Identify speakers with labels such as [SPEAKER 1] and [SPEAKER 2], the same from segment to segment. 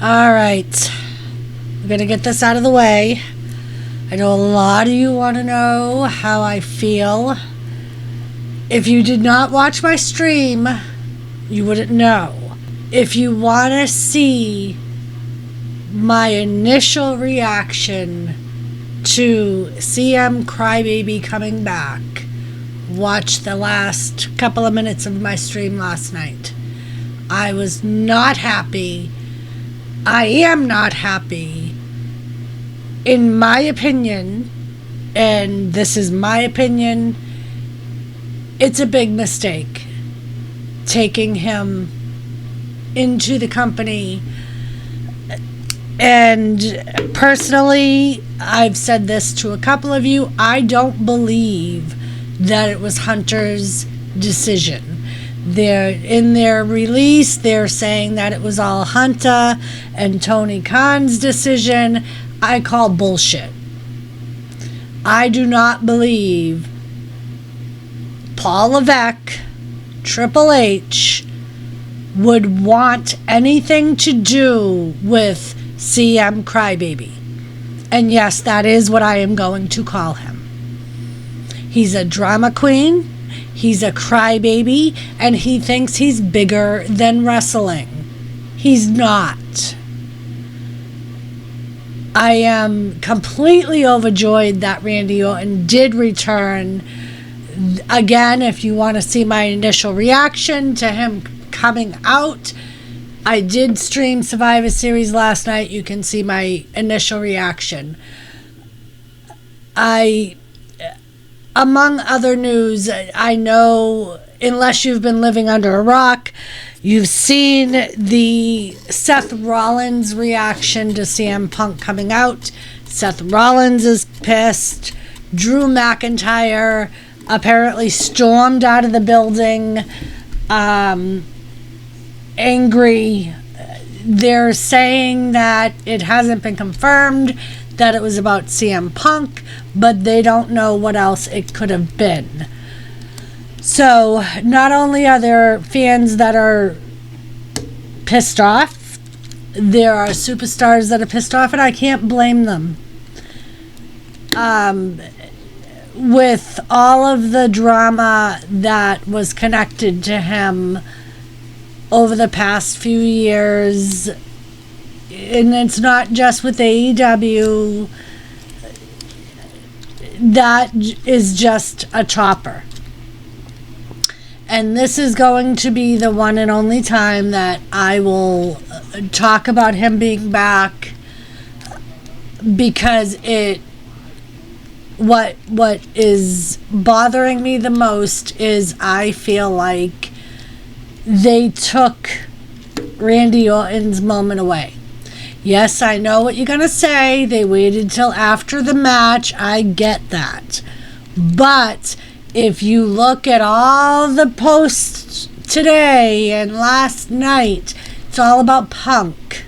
[SPEAKER 1] All right. I'm going to get this out of the way. I know a lot of you want to know how I feel. If you did not watch my stream, you wouldn't know. If you want to see my initial reaction to CM Crybaby coming back, watch the last couple of minutes of my stream last night. I was not happy. I am not happy. In my opinion, and this is my opinion, it's a big mistake taking him into the company. And personally, I've said this to a couple of you, I don't believe that it was Hunter's decision. In their release, they're saying that it was all Hunter and Tony Khan's decision. I call bullshit. I do not believe Paul Levesque, Triple H, would want anything to do with CM Crybaby. And yes, that is what I am going to call him. He's a drama queen, he's a crybaby, and he thinks he's bigger than wrestling. He's not. I am completely overjoyed that Randy Orton did return. Again, if you want to see my initial reaction to him coming out, I did stream Survivor Series last night. You can see my initial reaction. Among other news, I know, unless you've been living under a rock, you've seen the Seth Rollins reaction to CM Punk coming out. Seth Rollins is pissed. Drew McIntyre apparently stormed out of the building, angry. They're saying that it hasn't been confirmed that it was about CM Punk, but they don't know what else it could have been. So not only are there fans that are pissed off, there are superstars that are pissed off, and I can't blame them. With all of the drama that was connected to him over the past few years, and it's not just with AEW, that is just a topper. And this is going to be the one and only time that I will talk about him being back, because what is bothering me the most is I feel like they took Randy Orton's moment away. Yes, I know what you're going to say. They waited till after the match. I get that. But if you look at all the posts today and last night, it's all about Punk.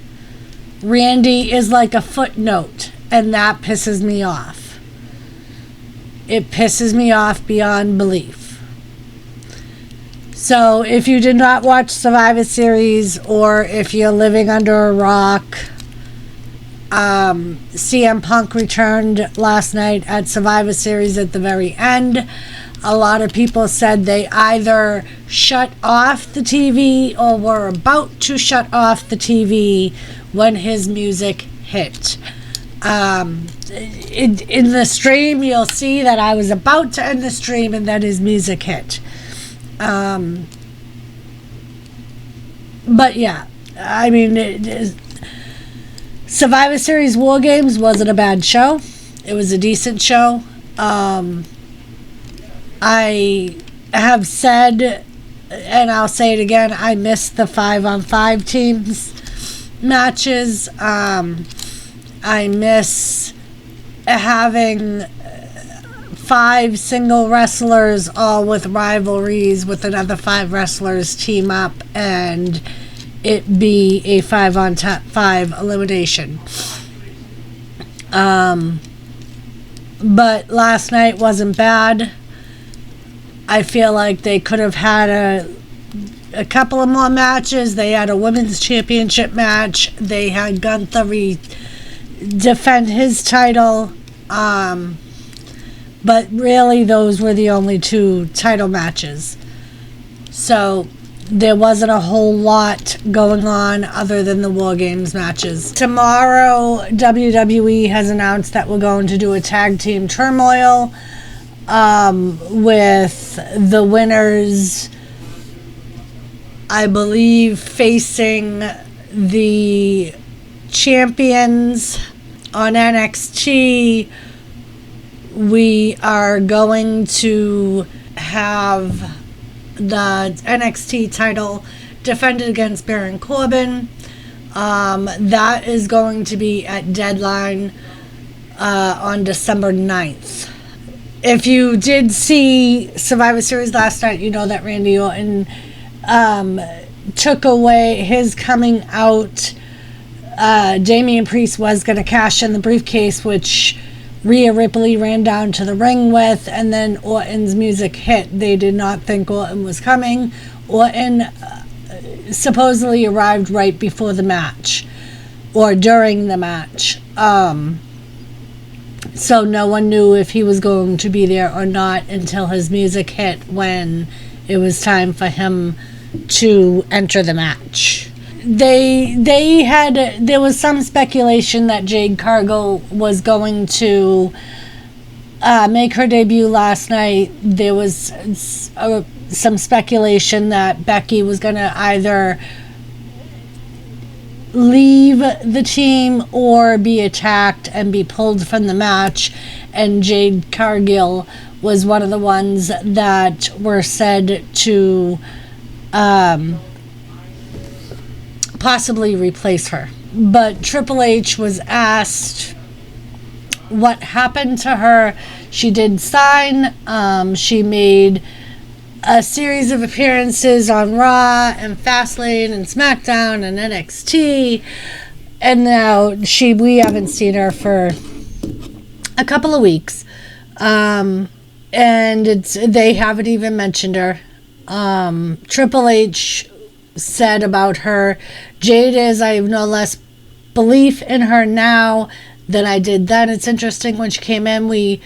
[SPEAKER 1] Randy is like a footnote, and that pisses me off. It pisses me off beyond belief. So if you did not watch Survivor Series, or if you're living under a rock, CM Punk returned last night at Survivor Series at the very end. A lot of people said they either shut off the TV or were about to shut off the TV when his music hit. In the stream, you'll see that I was about to end the stream and then his music hit. But yeah, I mean, Survivor Series War Games wasn't a bad show. It was a decent show. I have said, and I'll say it again, I missed the 5-on-5 teams matches. I miss having 5 single wrestlers all with rivalries with another 5 wrestlers team up and it be a 5-on-5 elimination. But last night wasn't bad. I feel like they could have had a couple of more matches. They had a women's championship match. They had Gunther defend his title. But really, those were the only 2 title matches. So there wasn't a whole lot going on other than the War Games matches. Tomorrow, WWE has announced that we're going to do a tag team turmoil with the winners, I believe, facing the champions on NXT. We are going to have the NXT title defended against Baron Corbin. That is going to be at Deadline on December 9th. If you did see Survivor Series last night, you know that Randy Orton took away his coming out. Damian Priest was going to cash in the briefcase, which Rhea Ripley ran down to the ring with, and then Orton's music hit. They did not think Orton was coming. Orton supposedly arrived right before the match, or during the match. So no one knew if he was going to be there or not until his music hit, when it was time for him to enter the match. There was some speculation that Jade Cargill was going to make her debut last night. There was some speculation that Becky was going to either leave the team or be attacked and be pulled from the match, and Jade Cargill was one of the ones that were said to possibly replace her. But Triple H was asked what happened to her. She did sign. She made a series of appearances on Raw and Fastlane and SmackDown and NXT, and now we haven't seen her for a couple of weeks, and they haven't even mentioned her. Triple H said about her, Jade I have no less belief in her now than I did then. It's interesting, when she came in, we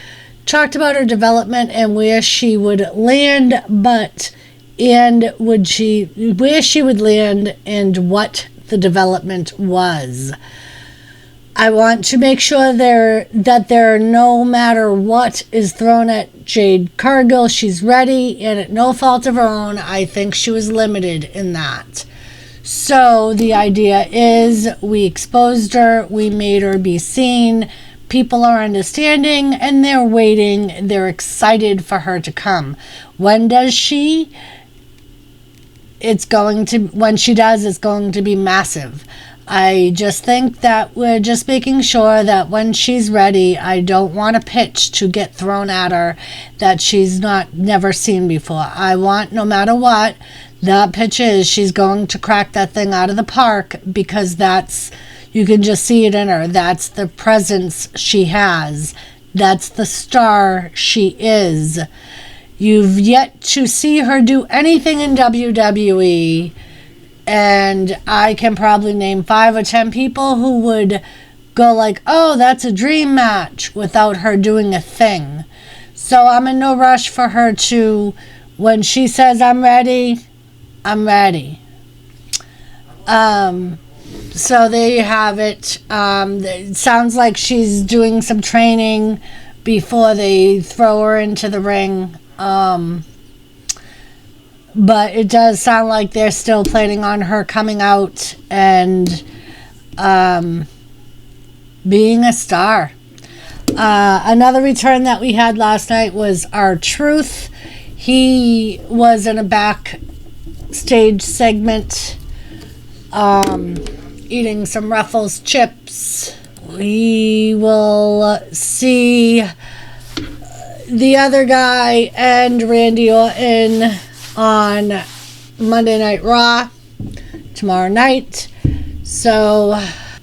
[SPEAKER 1] talked about her development and where she would land, where she would land and what the development was. I want to make sure that no matter what is thrown at Jade Cargill, she's ready, and at no fault of her own, I think she was limited in that. So the idea is, we exposed her, we made her be seen, people are understanding, and they're waiting, they're excited for her to come. When does she? When she does, it's going to be massive. I just think that we're just making sure that when she's ready, I don't want a pitch to get thrown at her that she's never seen before. I want, no matter what that pitch is, she's going to crack that thing out of the park, because you can just see it in her. That's the presence she has. That's the star she is. You've yet to see her do anything in WWE, and I can probably name 5 or 10 people who would go like, oh, that's a dream match, without her doing a thing. So I'm in no rush for her to, when she says I'm ready, I'm ready. So there you have it. It sounds like she's doing some training before they throw her into the ring. But it does sound like they're still planning on her coming out and being a star. Another return that we had last night was R-Truth. He was in a backstage segment eating some Ruffles chips. We will see the other guy and Randy Orton on Monday Night Raw tomorrow night. So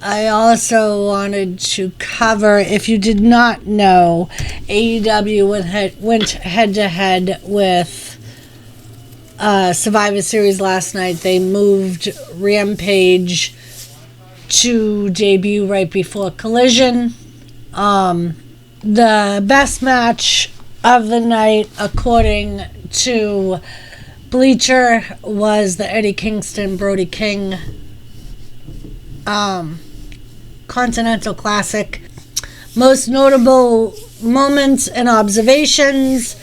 [SPEAKER 1] I also wanted to cover, if you did not know, AEW went head to head with Survivor Series last night, they moved Rampage to debut right before Collision. The best match of the night, according to Bleacher, was the Eddie Kingston Brody King Continental Classic. Most notable moments and observations: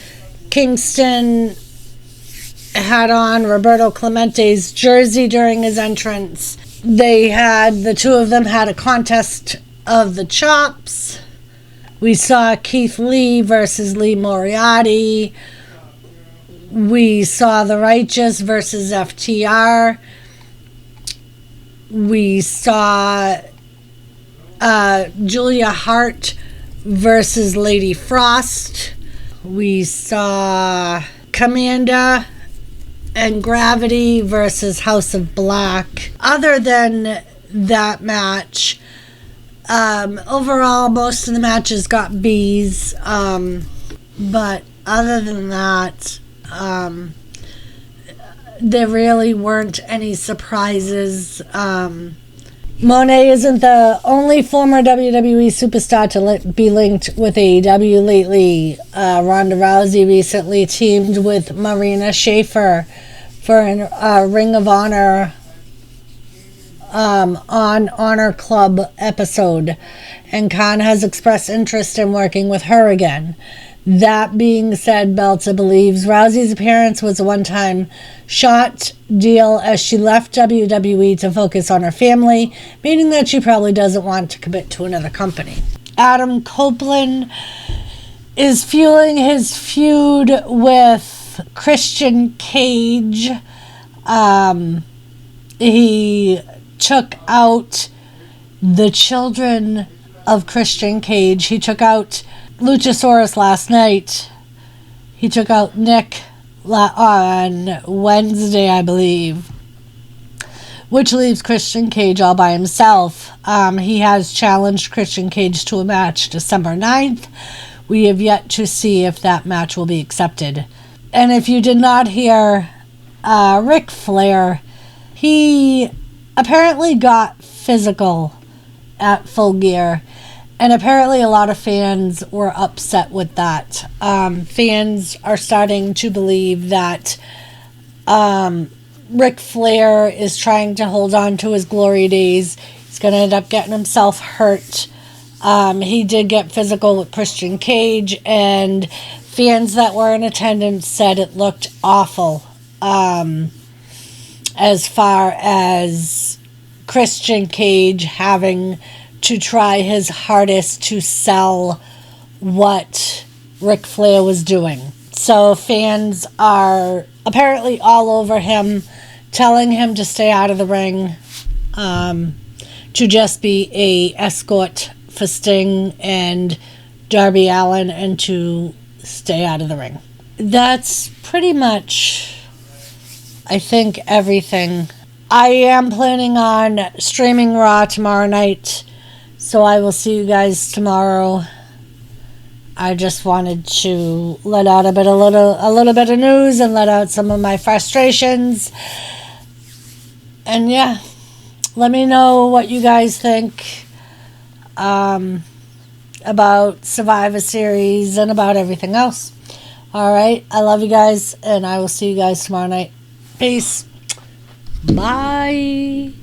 [SPEAKER 1] Kingston had on Roberto Clemente's jersey during his entrance. The two of them had a contest of the chops. We saw Keith Lee versus Lee Moriarty. We saw The Righteous versus FTR. We saw Julia Hart versus Lady Frost. We saw Commander and Gravity versus House of Black. Other than that match, overall, most of the matches got Bs. But other than that, there really weren't any surprises. Monet isn't the only former WWE superstar to be linked with AEW lately. Ronda Rousey recently teamed with Marina Shafir for a Ring of Honor on Honor Club episode, and Khan has expressed interest in working with her again. That being said, Belter believes Rousey's appearance was a one-time shot deal as she left WWE to focus on her family, meaning that she probably doesn't want to commit to another company. Adam Copeland is fueling his feud with Christian Cage. He took out the children of Christian Cage. He took out Luchasaurus last night. He took out Nick on Wednesday, I believe, which leaves Christian Cage all by himself. He has challenged Christian Cage to a match December 9th. We have yet to see if that match will be accepted. And if you did not hear, Ric Flair, he apparently got physical at Full Gear. And apparently a lot of fans were upset with that. Fans are starting to believe that Ric Flair is trying to hold on to his glory days. He's going to end up getting himself hurt. He did get physical with Christian Cage, and fans that were in attendance said it looked awful. As far as Christian Cage having to try his hardest to sell what Ric Flair was doing. So fans are apparently all over him, telling him to stay out of the ring, to just be a escort for Sting and Darby Allin, and to stay out of the ring. That's pretty much, I think, everything. I am planning on streaming Raw tomorrow night, so I will see you guys tomorrow. I just wanted to let out a little bit of news and let out some of my frustrations. And yeah, let me know what you guys think about Survivor Series and about everything else. Alright, I love you guys, and I will see you guys tomorrow night. Peace. Bye.